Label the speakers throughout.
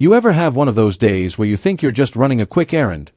Speaker 1: You ever have one of those days where you think you're just running a quick errand,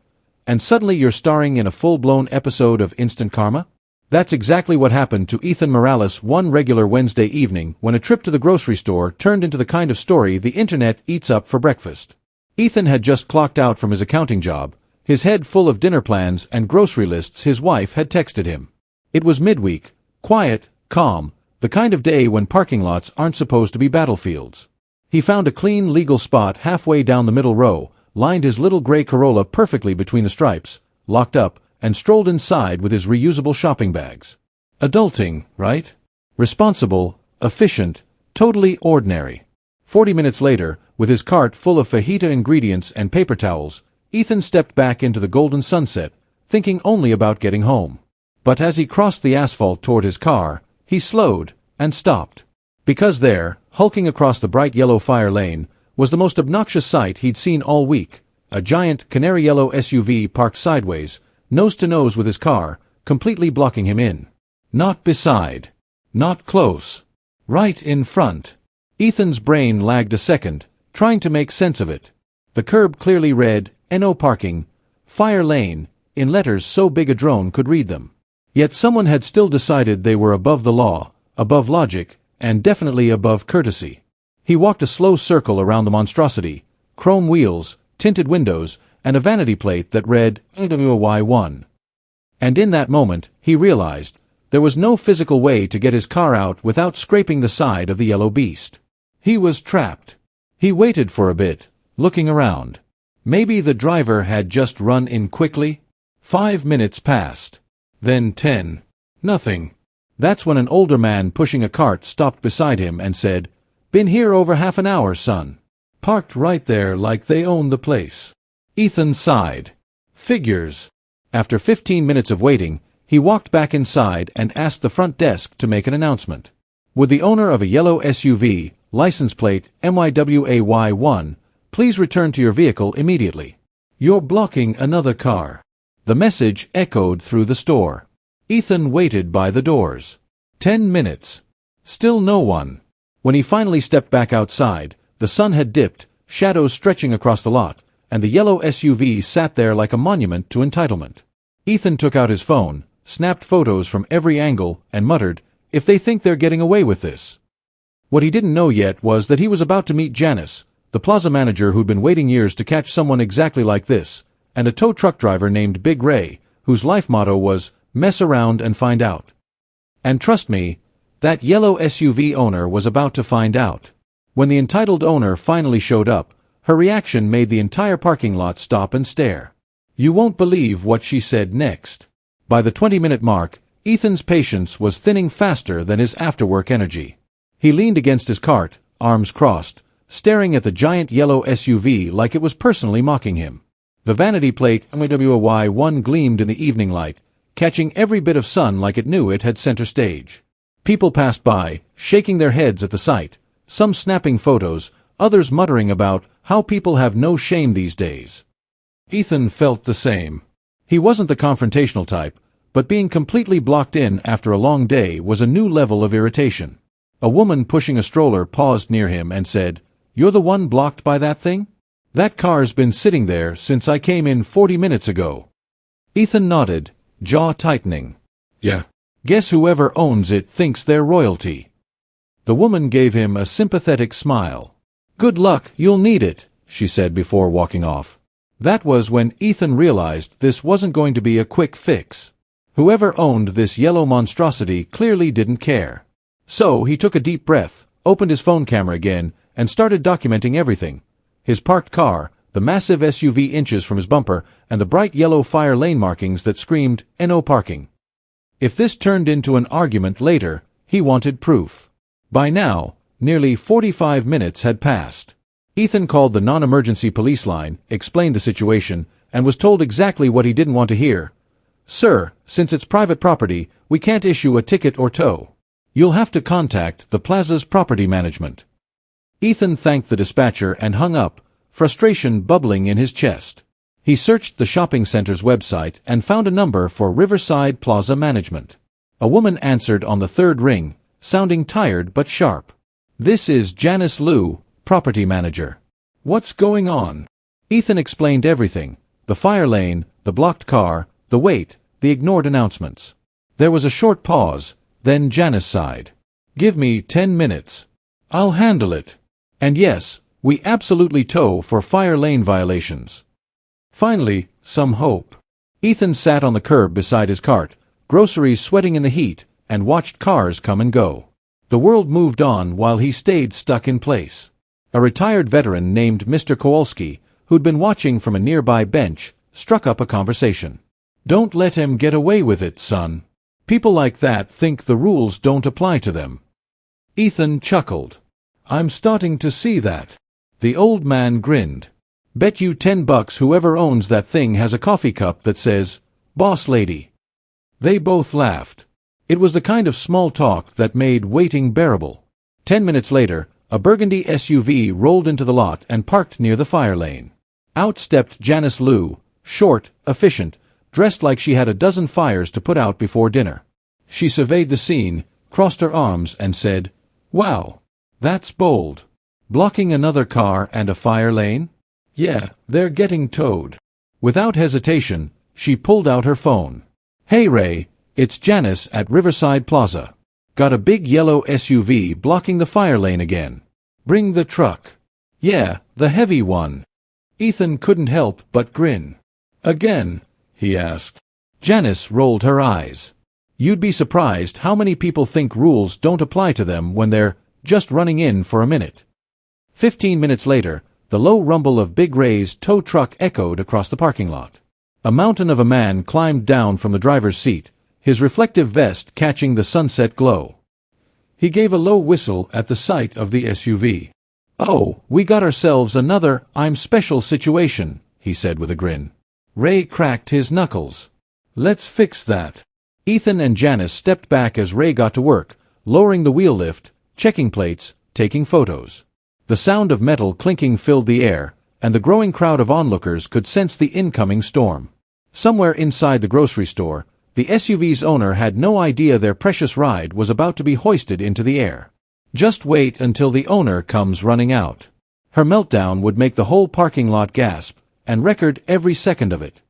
Speaker 1: and suddenly you're starring in a full-blown episode of Instant Karma? That's exactly what happened to Ethan Morales one regular Wednesday evening when a trip to the grocery store turned into the kind of story the internet eats up for breakfast. Ethan had just clocked out from his accounting job, his head full of dinner plans and grocery lists his wife had texted him. It was midweek, quiet, calm, the kind of day when parking lots aren't supposed to be battlefields. He found a clean, legal spot halfway down the middle row, lined his little gray Corolla perfectly between the stripes, locked up, and strolled inside with his reusable shopping bags. Adulting, right? Responsible, efficient, totally ordinary. 40 minutes later, with his cart full of fajita ingredients and paper towels, Ethan stepped back into the golden sunset, thinking only about getting home. But as he crossed the asphalt toward his car, he slowed and stopped. Because there, hulking across the bright yellow fire lane, was the most obnoxious sight he'd seen all week, a giant canary yellow SUV parked sideways, nose to nose with his car, completely blocking him in. Not beside. Not close. Right in front. Ethan's brain lagged a second, trying to make sense of it. The curb clearly read, "No parking, fire lane," in letters so big a drone could read them. Yet someone had still decided they were above the law, above logic, and definitely above courtesy. He walked a slow circle around the monstrosity, chrome wheels, tinted windows, and a vanity plate that read NWY1. And in that moment, he realized, there was no physical way to get his car out without scraping the side of the yellow beast. He was trapped. He waited for a bit, looking around. Maybe the driver had just run in quickly? 5 minutes passed. Then 10. Nothing. That's when an older man pushing a cart stopped beside him and said, "Been here over half an hour, son." Parked right there like they owned the place. Ethan sighed. Figures. After 15 minutes of waiting, he walked back inside and asked the front desk to make an announcement. Would the owner of a yellow SUV, license plate MYWAY1, please return to your vehicle immediately? You're blocking another car. The message echoed through the store. Ethan waited by the doors. 10 minutes. Still no one. When he finally stepped back outside, the sun had dipped, shadows stretching across the lot, and the yellow SUV sat there like a monument to entitlement. Ethan took out his phone, snapped photos from every angle, and muttered, "If they think they're getting away with this." What he didn't know yet was that he was about to meet Janice, the plaza manager who'd been waiting years to catch someone exactly like this, and a tow truck driver named Big Ray, whose life motto was, "Mess around and find out." And trust me, that yellow SUV owner was about to find out. When the entitled owner finally showed up, her reaction made the entire parking lot stop and stare. You won't believe what she said next. By the 20-minute mark, Ethan's patience was thinning faster than his after-work energy. He leaned against his cart, arms crossed, staring at the giant yellow SUV like it was personally mocking him. The vanity plate MWY1 gleamed in the evening light, catching every bit of sun like it knew it had center stage. People passed by, shaking their heads at the sight, some snapping photos, others muttering about how people have no shame these days. Ethan felt the same. He wasn't the confrontational type, but being completely blocked in after a long day was a new level of irritation. A woman pushing a stroller paused near him and said, "You're the one blocked by that thing? That car's been sitting there since I came in 40 minutes ago." Ethan nodded, jaw tightening. "Yeah. Guess whoever owns it thinks they're royalty." The woman gave him a sympathetic smile. "Good luck, you'll need it," she said before walking off. That was when Ethan realized this wasn't going to be a quick fix. Whoever owned this yellow monstrosity clearly didn't care. So he took a deep breath, opened his phone camera again, and started documenting everything. His parked car, the massive SUV inches from his bumper, and the bright yellow fire lane markings that screamed, "No parking." If this turned into an argument later, he wanted proof. By now, nearly 45 minutes had passed. Ethan called the non-emergency police line, explained the situation, and was told exactly what he didn't want to hear. "Sir, since it's private property, we can't issue a ticket or tow. You'll have to contact the plaza's property management." Ethan thanked the dispatcher and hung up, frustration bubbling in his chest. He searched the shopping center's website and found a number for Riverside Plaza Management. A woman answered on the third ring, sounding tired but sharp. "This is Janice Liu, property manager." What's going on? Ethan explained everything. The fire lane, the blocked car, the wait, the ignored announcements. There was a short pause, then Janice sighed. Give me 10 minutes. I'll handle it. And yes, we absolutely tow for fire lane violations. Finally, some hope. Ethan sat on the curb beside his cart, groceries sweating in the heat, and watched cars come and go. The world moved on while he stayed stuck in place. A retired veteran named Mr. Kowalski, who'd been watching from a nearby bench, struck up a conversation. Don't let him get away with it, son. People like that think the rules don't apply to them. Ethan chuckled. I'm starting to see that. The old man grinned. Bet you $10 whoever owns that thing has a coffee cup that says, Boss Lady. They both laughed. It was the kind of small talk that made waiting bearable. 10 minutes later, a burgundy SUV rolled into the lot and parked near the fire lane. Out stepped Janice Liu, short, efficient, dressed like she had a dozen fires to put out before dinner. She surveyed the scene, crossed her arms, and said, Wow, that's bold. Blocking another car and a fire lane? Yeah, they're getting towed. Without hesitation, she pulled out her phone. Hey Ray, it's Janice at Riverside Plaza. Got a big yellow SUV blocking the fire lane again. Bring the truck. Yeah, the heavy one. Ethan couldn't help but grin. Again? He asked. Janice rolled her eyes. You'd be surprised how many people think rules don't apply to them when they're just running in for a minute. 15 minutes later, the low rumble of Big Ray's tow truck echoed across the parking lot. A mountain of a man climbed down from the driver's seat, his reflective vest catching the sunset glow. He gave a low whistle at the sight of the SUV. Oh, we got ourselves another I'm special situation, he said with a grin. Ray cracked his knuckles. Let's fix that. Ethan and Janice stepped back as Ray got to work, lowering the wheel lift, checking plates, taking photos. The sound of metal clinking filled the air, and the growing crowd of onlookers could sense the incoming storm. Somewhere inside the grocery store, the SUV's owner had no idea their precious ride was about to be hoisted into the air. Just wait until the owner comes running out. Her meltdown would make the whole parking lot gasp, and record every second of it.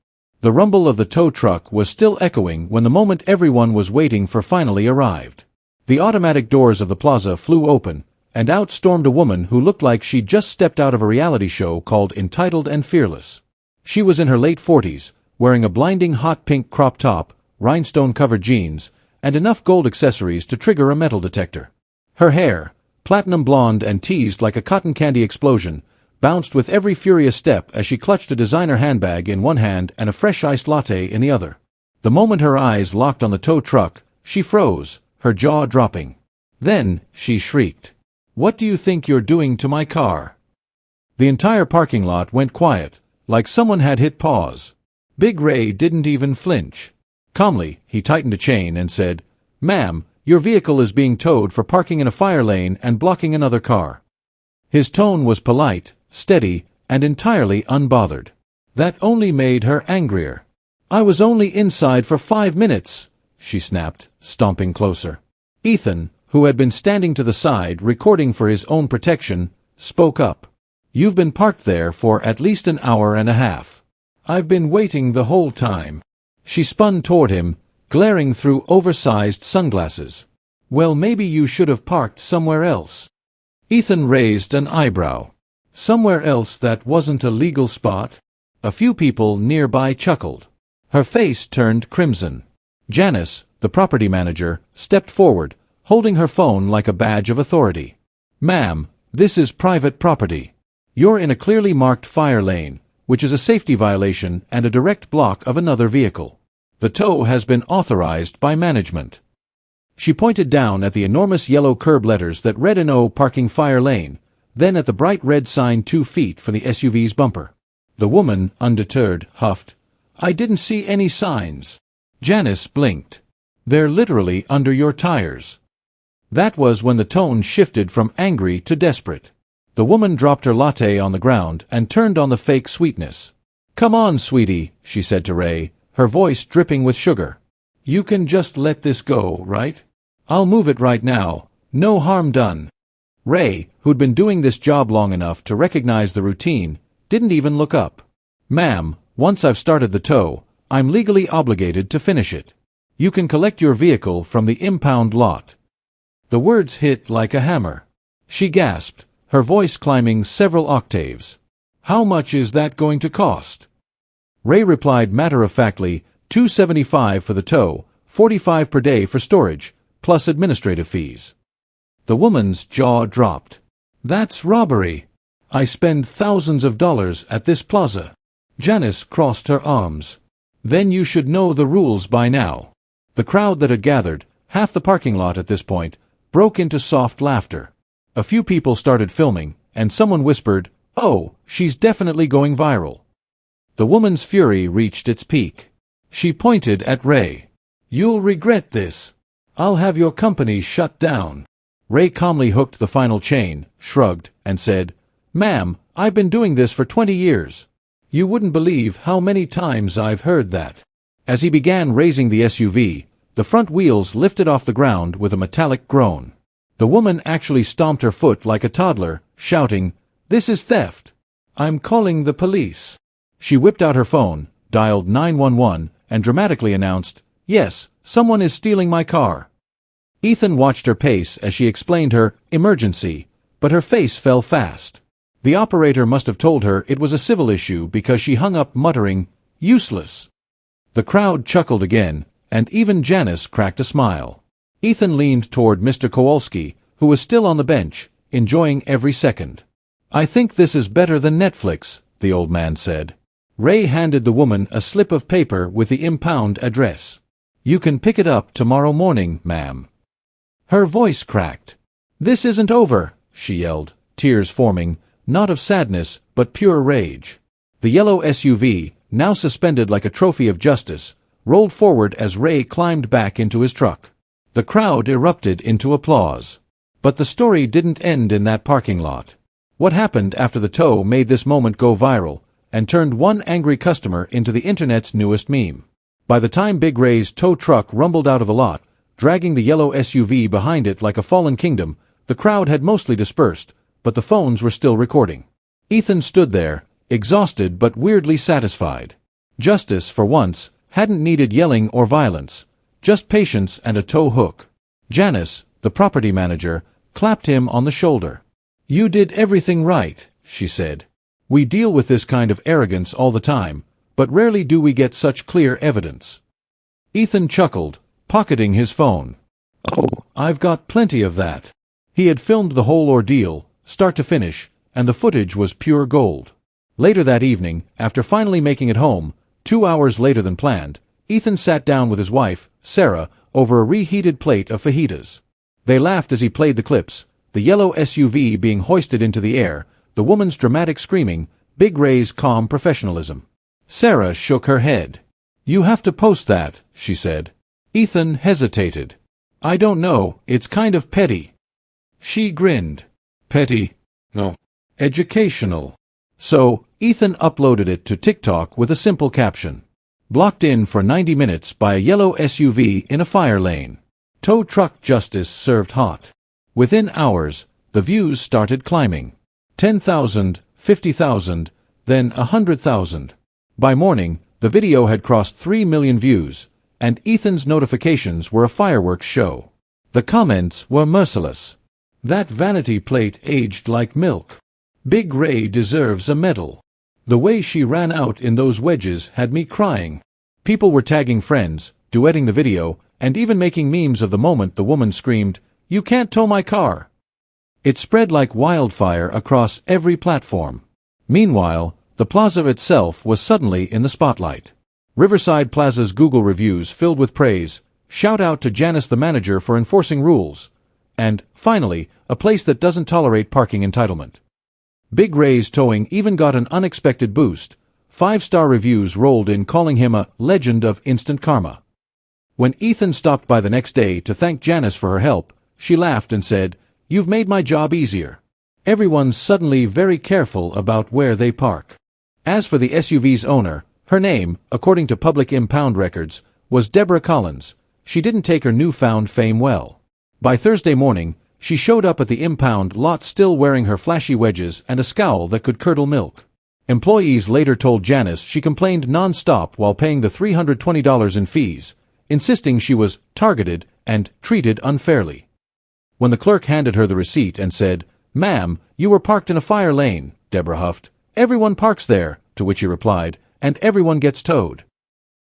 Speaker 1: The rumble of the tow truck was still echoing when the moment everyone was waiting for finally arrived. The automatic doors of the plaza flew open, and out stormed a woman who looked like she'd just stepped out of a reality show called Entitled and Fearless. She was in her late 40s, wearing a blinding hot pink crop top, rhinestone-covered jeans, and enough gold accessories to trigger a metal detector. Her hair, platinum blonde and teased like a cotton candy explosion, bounced with every furious step as she clutched a designer handbag in one hand and a fresh iced latte in the other. The moment her eyes locked on the tow truck, she froze, her jaw dropping. Then she shrieked. What do you think you're doing to my car? The entire parking lot went quiet, like someone had hit pause. Big Ray didn't even flinch. Calmly, he tightened a chain and said, Ma'am, your vehicle is being towed for parking in a fire lane and blocking another car. His tone was polite, steady, and entirely unbothered. That only made her angrier. I was only inside for 5 minutes, she snapped, stomping closer. Ethan, who had been standing to the side recording for his own protection, spoke up. You've been parked there for at least an hour and a half. I've been waiting the whole time. She spun toward him, glaring through oversized sunglasses. Well, maybe you should have parked somewhere else. Ethan raised an eyebrow. Somewhere else that wasn't a legal spot? A few people nearby chuckled. Her face turned crimson. Janice, the property manager, stepped forward, holding her phone like a badge of authority. Ma'am, this is private property. You're in a clearly marked fire lane, which is a safety violation and a direct block of another vehicle. The tow has been authorized by management. She pointed down at the enormous yellow curb letters that read "No Parking Fire Lane," then at the bright red sign 2 feet from the SUV's bumper. The woman, undeterred, huffed, I didn't see any signs. Janice blinked. They're literally under your tires. That was when the tone shifted from angry to desperate. The woman dropped her latte on the ground and turned on the fake sweetness. Come on, sweetie, she said to Ray, her voice dripping with sugar. You can just let this go, right? I'll move it right now. No harm done. Ray, who'd been doing this job long enough to recognize the routine, didn't even look up. "Ma'am, once I've started the tow, I'm legally obligated to finish it. You can collect your vehicle from the impound lot." The words hit like a hammer. She gasped, her voice climbing several octaves. "How much is that going to cost?" Ray replied matter-of-factly, $275 for the tow, $45 per day for storage, plus administrative fees. The woman's jaw dropped. "That's robbery. I spend thousands of dollars at this plaza." Janice crossed her arms. "Then you should know the rules by now." The crowd that had gathered, half the parking lot at this point, broke into soft laughter. A few people started filming, and someone whispered, "Oh, she's definitely going viral." The woman's fury reached its peak. She pointed at Ray. "You'll regret this. I'll have your company shut down." Ray calmly hooked the final chain, shrugged, and said, "Ma'am, I've been doing this for 20 years. You wouldn't believe how many times I've heard that." As he began raising the SUV, the front wheels lifted off the ground with a metallic groan. The woman actually stomped her foot like a toddler, shouting, "This is theft! I'm calling the police." She whipped out her phone, dialed 911, and dramatically announced, "Yes, someone is stealing my car." Ethan watched her pace as she explained her emergency, but her face fell fast. The operator must have told her it was a civil issue because she hung up muttering, "Useless." The crowd chuckled again, and even Janice cracked a smile. Ethan leaned toward Mr. Kowalski, who was still on the bench, enjoying every second. "I think this is better than Netflix," the old man said. Ray handed the woman a slip of paper with the impound address. "You can pick it up tomorrow morning, ma'am." Her voice cracked. "This isn't over," she yelled, tears forming, not of sadness, but pure rage. The yellow SUV, now suspended like a trophy of justice, rolled forward as Ray climbed back into his truck. The crowd erupted into applause. But the story didn't end in that parking lot. What happened after the tow made this moment go viral, and turned one angry customer into the internet's newest meme. By the time Big Ray's tow truck rumbled out of the lot, dragging the yellow SUV behind it like a fallen kingdom, the crowd had mostly dispersed, but the phones were still recording. Ethan stood there, exhausted but weirdly satisfied. Justice, for once, hadn't needed yelling or violence, just patience and a tow hook. Janice, the property manager, clapped him on the shoulder. "You did everything right," she said. "We deal with this kind of arrogance all the time, but rarely do we get such clear evidence." Ethan chuckled, pocketing his phone. "Oh, I've got plenty of that." He had filmed the whole ordeal, start to finish, and the footage was pure gold. Later that evening, after finally making it home, 2 hours later than planned, Ethan sat down with his wife, Sarah, over a reheated plate of fajitas. They laughed as he played the clips, the yellow SUV being hoisted into the air, the woman's dramatic screaming, Big Ray's calm professionalism. Sarah shook her head. "You have to post that," she said. Ethan hesitated. "I don't know, it's kind of petty." She grinned. "Petty? No. Educational." So, Ethan uploaded it to TikTok with a simple caption. "Blocked in for 90 minutes by a yellow SUV in a fire lane. Tow truck justice served hot." Within hours, the views started climbing. 10,000, 50,000, then 100,000. By morning, the video had crossed 3 million views, and Ethan's notifications were a fireworks show. The comments were merciless. "That vanity plate aged like milk. Big Ray deserves a medal. The way she ran out in those wedges had me crying." People were tagging friends, duetting the video, and even making memes of the moment the woman screamed, "You can't tow my car!" It spread like wildfire across every platform. Meanwhile, the plaza itself was suddenly in the spotlight. Riverside Plaza's Google reviews filled with praise, "Shout out to Janice the manager for enforcing rules," and, finally, "a place that doesn't tolerate parking entitlement." Big Ray's towing even got an unexpected boost. 5-star reviews rolled in calling him a legend of instant karma. When Ethan stopped by the next day to thank Janice for her help, she laughed and said, "You've made my job easier." Everyone's suddenly very careful about where they park. As for the SUV's owner, her name, according to public impound records, was Deborah Collins. She didn't take her newfound fame well. By Thursday morning, She showed up at the impound lot still wearing her flashy wedges and a scowl that could curdle milk. Employees later told Janice she complained non-stop while paying the $320 in fees, insisting she was targeted and treated unfairly. When the clerk handed her the receipt and said, "Ma'am, you were parked in a fire lane," Deborah huffed. "Everyone parks there," to which he replied, "and everyone gets towed."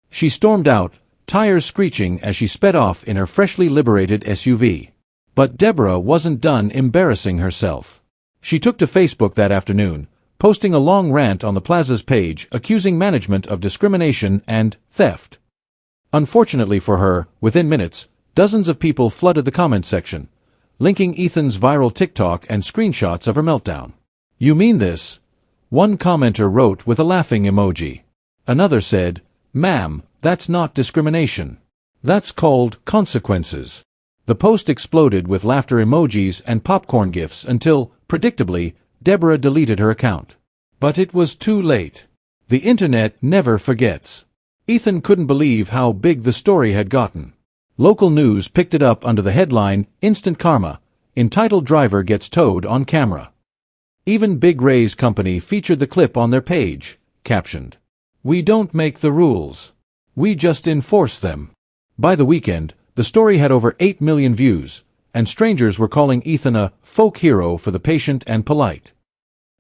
Speaker 1: She stormed out, tires screeching as she sped off in her freshly liberated SUV. But Deborah wasn't done embarrassing herself. She took to Facebook that afternoon, posting a long rant on the plaza's page accusing management of discrimination and theft. Unfortunately for her, within minutes, dozens of people flooded the comment section, linking Ethan's viral TikTok and screenshots of her meltdown. "You mean this?" One commenter wrote with a laughing emoji. Another said, "Ma'am, that's not discrimination. That's called consequences." The post exploded with laughter emojis and popcorn gifs until, predictably, Deborah deleted her account. But it was too late. The internet never forgets. Ethan couldn't believe how big the story had gotten. Local news picked it up under the headline, "Instant Karma, entitled Driver Gets Towed on Camera." Even Big Ray's company featured the clip on their page, captioned, "We don't make the rules. We just enforce them." By the weekend, the story had over 8 million views, and strangers were calling Ethan a folk hero for the patient and polite.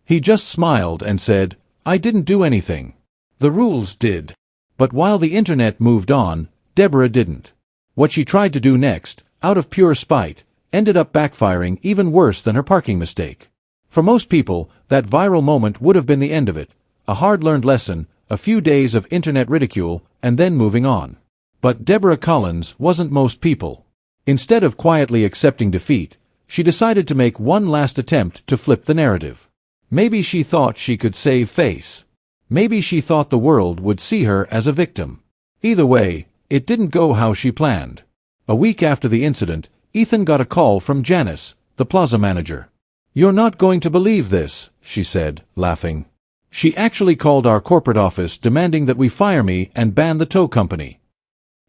Speaker 1: He just smiled and said, "I didn't do anything. The rules did." But while the internet moved on, Deborah didn't. What she tried to do next, out of pure spite, ended up backfiring even worse than her parking mistake. For most people, that viral moment would have been the end of it, a hard-learned lesson, a few days of internet ridicule, and then moving on. But Deborah Collins wasn't most people. Instead of quietly accepting defeat, she decided to make one last attempt to flip the narrative. Maybe she thought she could save face. Maybe she thought the world would see her as a victim. Either way, it didn't go how she planned. A week after the incident, Ethan got a call from Janice, the plaza manager. "You're not going to believe this," she said, laughing. "She actually called our corporate office demanding that we fire me and ban the tow company."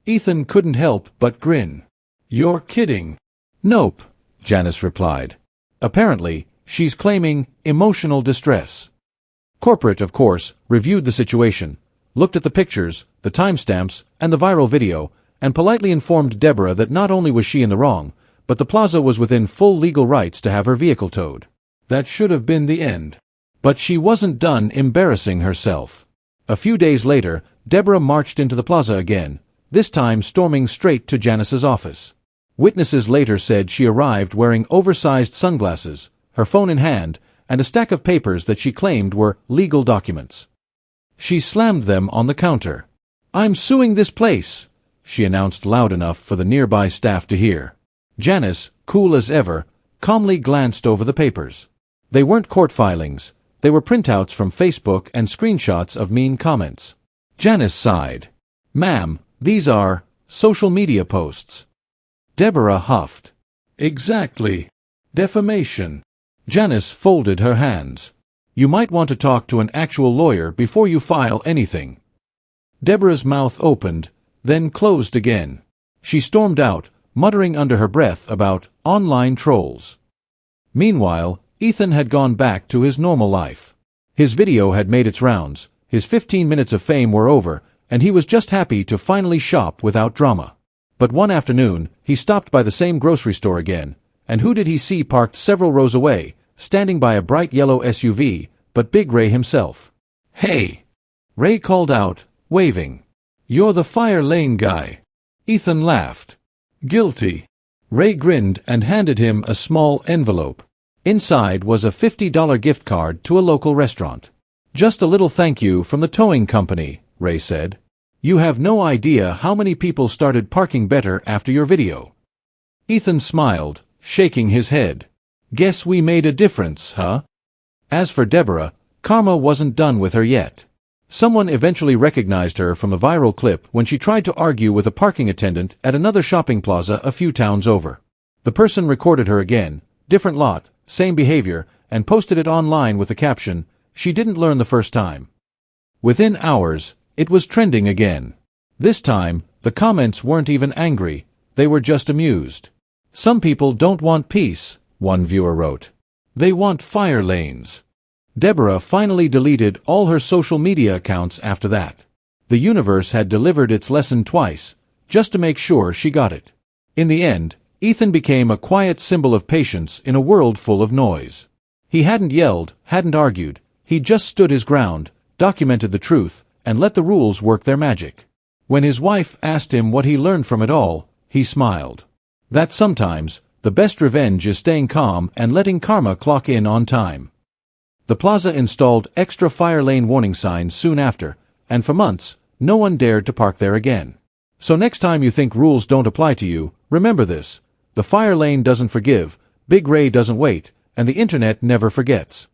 Speaker 1: Ethan couldn't help but grin. "You're kidding." "Nope," Janice replied. "Apparently, she's claiming emotional distress." Corporate, of course, reviewed the situation, looked at the pictures, the timestamps, and the viral video, and politely informed Deborah that not only was she in the wrong, but the plaza was within full legal rights to have her vehicle towed. That should have been the end. But she wasn't done embarrassing herself. A few days later, Deborah marched into the plaza again, this time storming straight to Janice's office. Witnesses later said she arrived wearing oversized sunglasses, her phone in hand, and a stack of papers that she claimed were legal documents. She slammed them on the counter. "I'm suing this place," she announced loud enough for the nearby staff to hear. Janice, cool as ever, calmly glanced over the papers. They weren't court filings. They were printouts from Facebook and screenshots of mean comments. Janice sighed. "Ma'am, these are social media posts." Deborah huffed. "Exactly. Defamation." Janice folded her hands. "You might want to talk to an actual lawyer before you file anything." Deborah's mouth opened, then closed again. She stormed out, muttering under her breath about online trolls. Meanwhile, Ethan had gone back to his normal life. His video had made its rounds, his 15 minutes of fame were over, and he was just happy to finally shop without drama. But one afternoon, he stopped by the same grocery store again, and who did he see parked several rows away, standing by a bright yellow SUV, but Big Ray himself. "Hey!" Ray called out, waving. "You're the fire lane guy." Ethan laughed. "Guilty." Ray grinned and handed him a small envelope. Inside was a $50 gift card to a local restaurant. "Just a little thank you from the towing company," Ray said. "You have no idea how many people started parking better after your video." Ethan smiled, shaking his head. "Guess we made a difference, huh?" As for Deborah, karma wasn't done with her yet. Someone eventually recognized her from a viral clip when she tried to argue with a parking attendant at another shopping plaza a few towns over. The person recorded her again, different lot, same behavior, and posted it online with the caption, "She didn't learn the first time." Within hours, it was trending again. This time, the comments weren't even angry, they were just amused. "Some people don't want peace," one viewer wrote. They want fire lanes. Deborah finally deleted all her social media accounts after that. The universe had delivered its lesson twice, just to make sure she got it. In the end, Ethan became a quiet symbol of patience in a world full of noise. He hadn't yelled, hadn't argued, he just stood his ground, documented the truth, and let the rules work their magic. When his wife asked him what he learned from it all, he smiled. That sometimes, the best revenge is staying calm and letting karma clock in on time. The plaza installed extra fire lane warning signs soon after, and for months, no one dared to park there again. So next time you think rules don't apply to you, remember this: the fire lane doesn't forgive, Big Ray doesn't wait, and the internet never forgets.